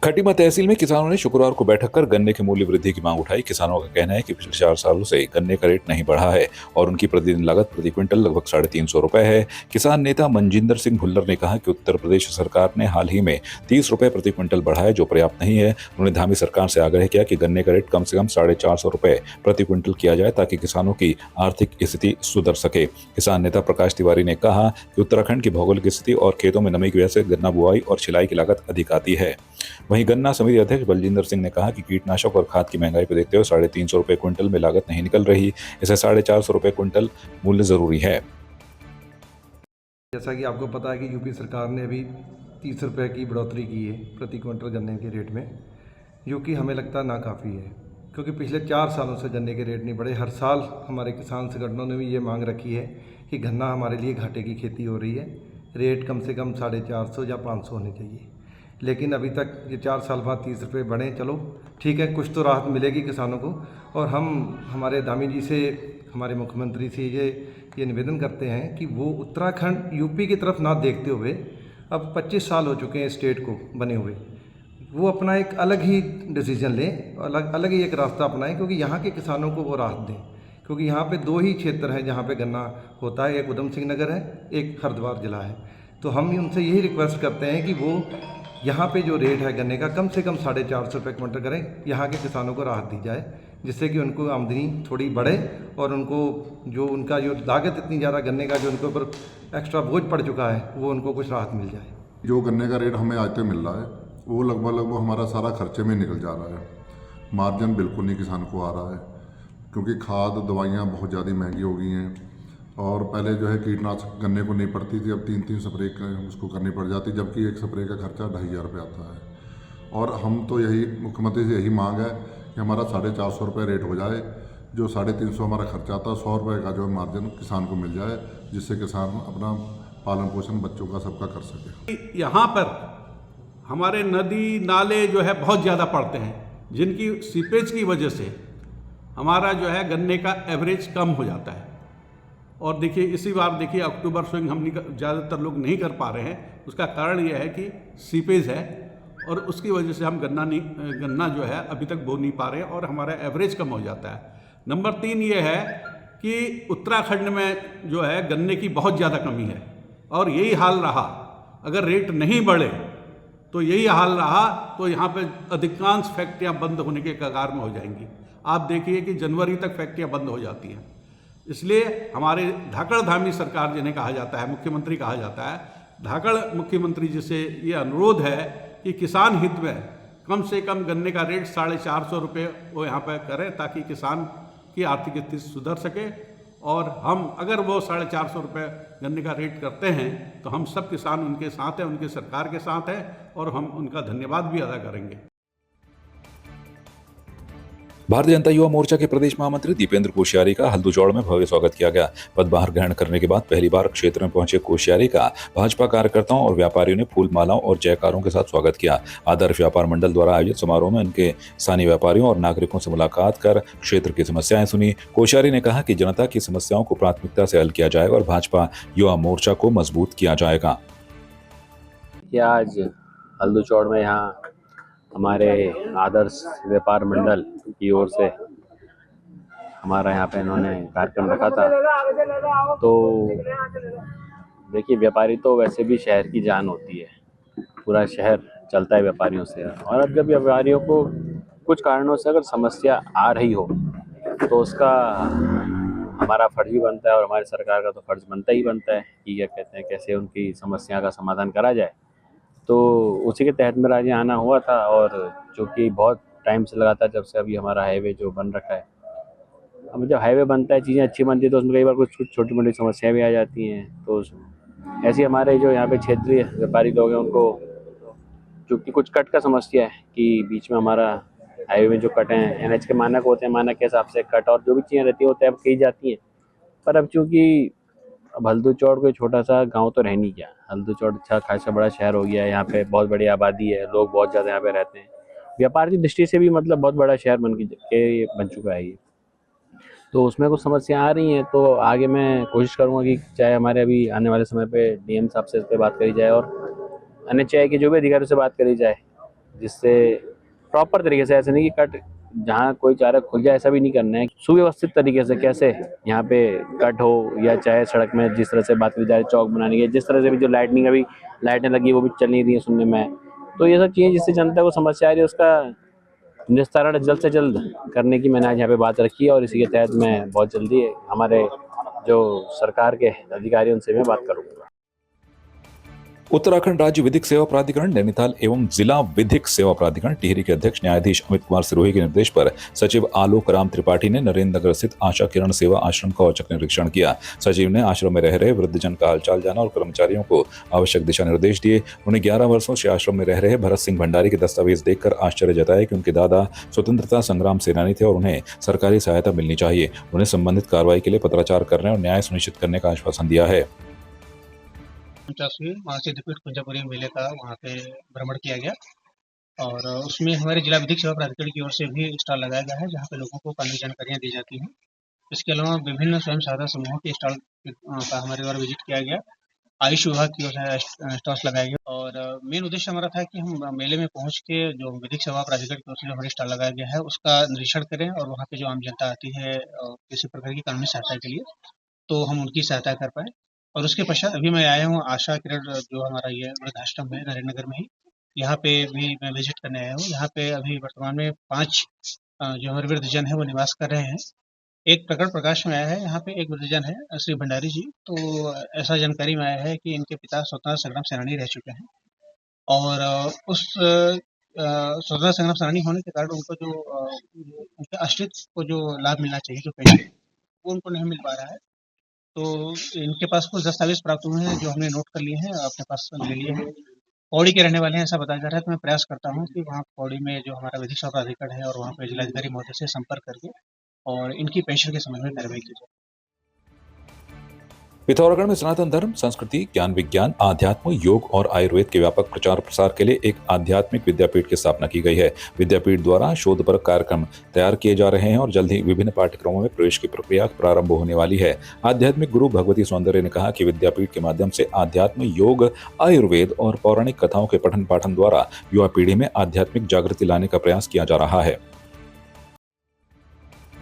खटीमा तहसील में किसानों ने शुक्रवार को बैठक कर गन्ने के मूल्य वृद्धि की मांग उठाई। किसानों का कहना है कि पिछले 4 सालों से गन्ने का रेट नहीं बढ़ा है और उनकी प्रतिदिन लागत प्रति क्विंटल लगभग 350 रुपए है। किसान नेता मनजिंदर सिंह भुल्लर ने कहा कि उत्तर प्रदेश सरकार ने हाल ही में 30 रुपए प्रति क्विंटल बढ़ाया, जो पर्याप्त नहीं है। उन्होंने धामी सरकार से आग्रह किया कि गन्ने का रेट कम से कम 450 रुपए प्रति क्विंटल किया जाए ताकि किसानों की आर्थिक स्थिति सुधर सके। किसान नेता प्रकाश तिवारी ने कहा कि उत्तराखंड की भौगोलिक स्थिति और खेतों में नमी की वजह से गन्ना बुआई और छिलाई की लागत अधिक आती है। वहीं गन्ना समिति अध्यक्ष बलजिंदर सिंह ने कहा कि कीटनाशक और खाद की महंगाई को देखते हुए 350 रुपए क्विंटल में लागत नहीं निकल रही, इसे 450 रुपए क्विंटल मूल्य जरूरी है। जैसा कि आपको पता है कि यूपी सरकार ने अभी 30 रुपये की बढ़ोतरी की है प्रति क्विंटल गन्ने के रेट में, जो कि हमें लगता है नाकाफ़ी है, क्योंकि पिछले 4 सालों से गन्ने के रेट नहीं बढ़े। हर साल हमारे किसान संगठनों ने भी ये मांग रखी है कि गन्ना हमारे लिए घाटे की खेती हो रही है, रेट कम से कम 450 या 500 होने चाहिए। लेकिन अभी तक ये 4 साल बाद 30 रुपये बढ़े, चलो ठीक है, कुछ तो राहत मिलेगी किसानों को। और हम हमारे धामी जी से, हमारे मुख्यमंत्री से ये निवेदन करते हैं कि वो उत्तराखंड यूपी की तरफ ना देखते हुए, अब 25 साल हो चुके हैं स्टेट को बने हुए, वो अपना एक अलग ही डिसीजन लें, अलग ही एक रास्ता अपनाएं, क्योंकि यहाँ के किसानों को वो राहत दें। क्योंकि यहाँ पे 2 ही क्षेत्र हैं जहाँ पे गन्ना होता है, एक उधम सिंह नगर है, एक हरिद्वार ज़िला है। तो हम उनसे यही रिक्वेस्ट करते हैं कि वो यहाँ पे जो रेट है गन्ने का कम से कम 450 रुपये क्विंटल करें, यहाँ के किसानों को राहत दी जाए, जिससे कि उनको आमदनी थोड़ी बढ़े और उनको उनका जो लागत इतनी ज़्यादा गन्ने का जो उनके ऊपर एक्स्ट्रा बोझ पड़ चुका है, वो उनको कुछ राहत मिल जाए। जो गन्ने का रेट हमें आज तक मिल रहा है वो लगभग हमारा सारा खर्चे में निकल जा रहा है। मार्जिन बिल्कुल नहीं किसान को आ रहा है, क्योंकि खाद दवाइयाँ बहुत ज़्यादा महंगी हो गई हैं। और पहले जो है कीटनाशक गन्ने को नहीं पड़ती थी, अब 3-3 स्प्रे उसको करनी पड़ जाती, जबकि एक स्प्रे का खर्चा 2500 रुपये आता है। और हम तो यही मुख्यमंत्री से यही मांग है कि हमारा 450 रुपये रेट हो जाए, जो 350 हमारा खर्चा आता है, 100 रुपये का जो मार्जिन किसान को मिल जाए, जिससे किसान अपना पालन पोषण बच्चों का सबका कर सके। यहाँ पर हमारे नदी नाले जो है बहुत ज़्यादा पड़ते हैं, जिनकी सीपेज की वजह से हमारा जो है गन्ने का एवरेज कम हो जाता है। और देखिए इसी बार देखिए अक्टूबर स्विंग हम ज़्यादातर लोग नहीं कर पा रहे हैं। उसका कारण यह है कि सीपेज है और उसकी वजह से हम गन्ना जो है अभी तक बो नहीं पा रहे हैं और हमारा एवरेज कम हो जाता है। नंबर 3 ये है कि उत्तराखंड में जो है गन्ने की बहुत ज़्यादा कमी है और यही हाल रहा, अगर रेट नहीं बढ़े तो यही हाल रहा तो यहाँ पे अधिकांश फैक्ट्रियाँ बंद होने के कगार में हो जाएंगी। आप देखिए कि जनवरी तक फैक्ट्रियाँ बंद हो जाती हैं। इसलिए हमारे धाकड़ धामी सरकार जिन्हें कहा जाता है, मुख्यमंत्री कहा जाता है, धाकड़ मुख्यमंत्री जी से ये अनुरोध है कि किसान हित में कम से कम गन्ने का रेट 450 रुपये वो यहाँ पर करें, ताकि किसान की आर्थिक स्थिति सुधर सके। और हम अगर वो 450 रुपये गन्ने का रेट करते हैं तो हम सब किसान उनके साथ हैं, उनके सरकार के साथ हैं और हम उनका धन्यवाद भी अदा करेंगे। भारतीय जनता युवा मोर्चा के प्रदेश महामंत्री दीपेंद्र कोश्यारी का हल्दूचौड़ में भव्य स्वागत किया गया। पदभार ग्रहण करने के बाद पहली बार क्षेत्र में पहुंचे कोश्यारी का भाजपा कार्यकर्ताओं और व्यापारियों ने फूल मालाओं और जयकारों के साथ स्वागत किया। आदर्श व्यापार मंडल द्वारा आयोजित समारोह में उनके स्थानीय व्यापारियों और नागरिकों से मुलाकात कर क्षेत्र की समस्याएं सुनी। कोश्यारी ने कहा कि जनता की समस्याओं को प्राथमिकता से हल किया जाएगा और भाजपा युवा मोर्चा को मजबूत किया जाएगा। आज हल्दूचौड़ में यहाँ हमारे आदर्श व्यापार मंडल की ओर से हमारा यहाँ पे इन्होंने कार्यक्रम रखा था। तो देखिए, व्यापारी तो वैसे भी शहर की जान होती है, पूरा शहर चलता है व्यापारियों से। और अब जब व्यापारियों को कुछ कारणों से अगर समस्या आ रही हो तो उसका हमारा फर्ज भी बनता है और हमारी सरकार का तो फर्ज बनता ही बनता है कि क्या कहते हैं, कैसे उनकी समस्या का समाधान करा जाए। तो उसी के तहत मेरा आज आना हुआ था, और जो कि बहुत टाइम से लगा था, जब से अभी हमारा हाईवे जो बन रखा है। अब जब हाईवे बनता है, चीज़ें अच्छी बनती है, तो उसमें कई बार कुछ छोटी मोटी समस्याएं भी आ जाती हैं। तो ऐसे हमारे जो यहाँ पे क्षेत्रीय व्यापारी लोग हैं, उनको जो कि कुछ कट का समस्या है कि बीच में हमारा हाईवे में जो कट हैं, NH के मानक होते हैं, मानक के हिसाब से कट और जो भी चीज़ें रहती हैं वो तय की जाती हैं। पर अब चूँकि अब हल्दूचौड़ कोई छोटा सा गांव तो रह नहीं गया, हल्दूचौड़ अच्छा खासा बड़ा शहर हो गया है। यहाँ पे बहुत बड़ी आबादी है, लोग बहुत ज़्यादा यहाँ पे रहते हैं। व्यापार की दृष्टि से भी मतलब बहुत बड़ा शहर बन चुका है ये। तो उसमें कुछ समस्या आ रही हैं, तो आगे मैं कोशिश करूँगा कि चाहे हमारे अभी आने वाले समय पे DM साहब से इस पर बात करी जाए और अन्य चाहे कि जो भी अधिकारियों से बात करी जाए, जिससे प्रॉपर तरीके से, ऐसे नहीं कि कट जहाँ कोई चारा खुल जाए ऐसा भी नहीं करना है, सुव्यवस्थित तरीके से कैसे यहाँ पे कट हो, या चाहे सड़क में जिस तरह से बात की जाए चौक बनाने की, जिस तरह से भी जो लाइटनिंग अभी लाइटें लगी वो भी चल नहीं रही है सुनने में। तो ये सब चीज़ें जिससे जनता को समस्या आ रही है उसका निस्तारण जल्द से जल्द करने की मैंने आज यहाँ पे बात रखी है, और इसी के तहत मैं बहुत जल्दी हमारे जो सरकार के अधिकारी उनसे मैं बात करूँगा। उत्तराखंड राज्य विधिक सेवा प्राधिकरण नैनीताल एवं जिला विधिक सेवा प्राधिकरण टिहरी के अध्यक्ष न्यायाधीश अमित कुमार सिरोही के निर्देश पर सचिव आलोक राम त्रिपाठी ने नरेंद्र नगर स्थित आशा किरण सेवा आश्रम का औचक निरीक्षण किया। सचिव ने आश्रम में रह रहे वृद्धजन का हालचाल जाना और कर्मचारियों को आवश्यक दिशा निर्देश दिए। उन्हें 11 वर्षों से आश्रम में रह रहे भरत सिंह भंडारी के दस्तावेज देखकर आश्चर्य जताया कि उनके दादा स्वतंत्रता संग्राम सेनानी थे और उन्हें सरकारी सहायता मिलनी चाहिए। उन्हें संबंधित कार्रवाई के लिए पत्राचार करने और न्याय सुनिश्चित करने का आश्वासन दिया है। महासिद्धपीठ कुंजापुरी मेले का वहाँ पे भ्रमण किया गया, और उसमें हमारे जिला विधिक सेवा प्राधिकरण की ओर से भी स्टॉल लगाया गया है, जहाँ पे लोगों को कानूनी जानकारियाँ दी जाती हैं। इसके अलावा विभिन्न स्वयं सहायता समूहों के स्टॉल का हमारे द्वारा विजिट किया गया। आयुष विभाग की ओर से स्टॉल्स लगाए गए, और मेन उद्देश्य हमारा था कि हम मेले में पहुँच के जो विधिक सेवा प्राधिकरण की ओर से जो हमारे स्टॉल लगाया गया है उसका निरीक्षण करें, और वहाँ पे जो आम जनता आती है किसी प्रकार की कानूनी सहायता के लिए, तो हम उनकी सहायता कर पाएँ। और उसके पश्चात अभी मैं आया हूँ आशा किरण, जो हमारा ये वृद्धाश्रम है नरेंद्र नगर में ही, यहाँ पे भी मैं विजिट करने आया हूँ। यहाँ पे अभी वर्तमान में 5 जो हमारे वृद्धजन है वो निवास कर रहे हैं। एक प्रकट प्रकाश में आया है, यहाँ पे एक वृद्धजन है श्री भंडारी जी, तो ऐसा जानकारी में आया है कि इनके पिता स्वतंत्रता संग्राम सेनानी रह चुके हैं, और उस स्वतंत्रता संग्राम सेनानी होने के कारण उनको जो उनके आश्रित को जो लाभ मिलना चाहिए, जो पेंशन, वो उनको नहीं मिल पा रहा है। तो इनके पास कुछ दस्तावेज प्राप्त हुए हैं जो हमने नोट कर लिए हैं, अपने पास ले लिए हैं। पौड़ी के रहने वाले हैं ऐसा बताया जा रहा है, तो मैं प्रयास करता हूँ कि वहाँ पौड़ी में जो हमारा विधिक सेवा प्राधिकरण है और वहाँ पे जिलाधिकारी महोदय से संपर्क करके और इनकी पेंशन के संबंध में कार्रवाई की जाए। पिथौरागढ़ में सनातन धर्म, संस्कृति, ज्ञान विज्ञान, आध्यात्म, योग और आयुर्वेद के व्यापक प्रचार प्रसार के लिए एक आध्यात्मिक विद्यापीठ की स्थापना की गई है। विद्यापीठ द्वारा शोधपरक कार्यक्रम तैयार किए जा रहे हैं और जल्द ही विभिन्न पाठ्यक्रमों में प्रवेश की प्रक्रिया प्रारंभ होने वाली है। आध्यात्मिक गुरु भगवती सौंदर्य ने कहा कि विद्यापीठ के माध्यम से आध्यात्म, योग, आयुर्वेद और पौराणिक कथाओं के पठन पाठन द्वारा युवा पीढ़ी में आध्यात्मिक जागृति लाने का प्रयास किया जा रहा है।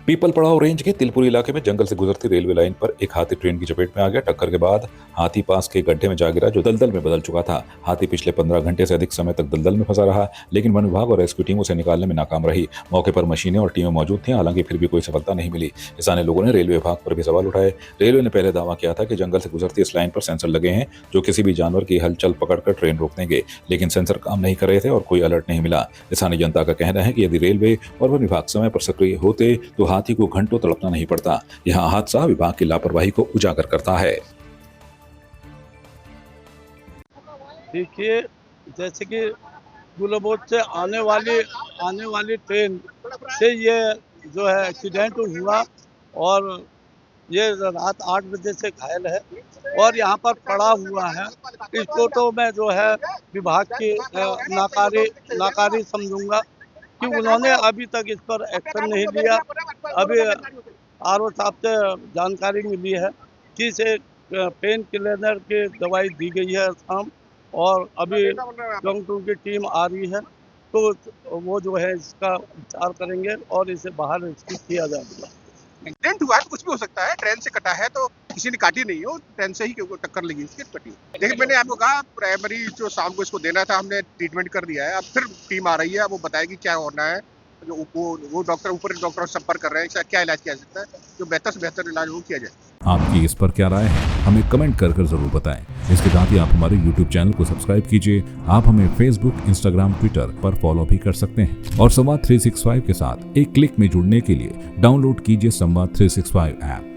पीपल पड़ाव रेंज के तिलपुरी इलाके में जंगल से गुजरती रेलवे लाइन पर एक हाथी ट्रेन की चपेट में आ गया। टक्कर के बाद हाथी पास के गड्ढे में जा गिरा जो दलदल में बदल चुका था। हाथी पिछले 15 घंटे से अधिक समय तक दलदल में फंसा रहा, लेकिन वन विभाग और रेस्क्यू टीम उसे निकालने में नाकाम रही। मौके पर मशीनें और टीमें मौजूद थी, हालांकि फिर भी कोई सफलता नहीं मिली। स्थानीय लोगों ने रेलवे विभाग पर भी सवाल उठाए। रेलवे ने पहले दावा किया था कि जंगल से गुजरती इस लाइन पर सेंसर लगे हैं जो किसी भी जानवर की हलचल पकड़कर ट्रेन रोक देंगे, लेकिन सेंसर काम नहीं कर रहे थे और कोई अलर्ट नहीं मिला। स्थानीय जनता का कहना है कि यदि रेलवे और वन विभाग समय पर सक्रिय होते तो हाथी को घंटों तड़पना नहीं पड़ता। यह हादसा विभाग की लापरवाही को उजागर करता है। देखिए, जैसे कि गुलबोध से आने वाली ट्रेन से ये जो है एक्सीडेंट हुआ, और ये रात 8 बजे से घायल है और यहाँ पर पड़ा हुआ है। इसको तो मैं जो है विभाग की नाकारी समझूंगा कि उन्होंने अभी तक इस पर एक्शन नहीं लिया। अभी आरओ साहब से जानकारी मिली है कि इसे पेन किलर की दवाई दी गई है शाम, और अभी डॉक्टरों की टीम आ रही है, तो वो जो है इसका उपचार करेंगे और इसे बाहर रेस्क्यू किया जाएगा। एक्सीडेंट हुआ है, कुछ भी हो सकता है, ट्रेन से कटा है तो किसी ने काटी नहीं हो, ट्रेन से ही टक्कर लगी उसकी कटी। देखिए, मैंने आपको कहा प्राइमरी जो शाम को इसको देना था हमने ट्रीटमेंट कर दिया है। अब फिर टीम आ रही है, वो बताएगी क्या होना है। जो वो डॉक्टर ऊपर डॉक्टर संपर्क कर रहे हैं, क्या इलाज किया जा सकता है, जो बेहतर से बेहतर इलाज वो किया जाए। आपकी इस पर क्या राय है, हमें कमेंट कर जरूर बताएं। इसके साथ ही आप हमारे YouTube चैनल को सब्सक्राइब कीजिए। आप हमें Facebook, Instagram, Twitter पर फॉलो भी कर सकते हैं और संवाद 365 के साथ एक क्लिक में जुड़ने के लिए डाउनलोड कीजिए संवाद 365 ऐप।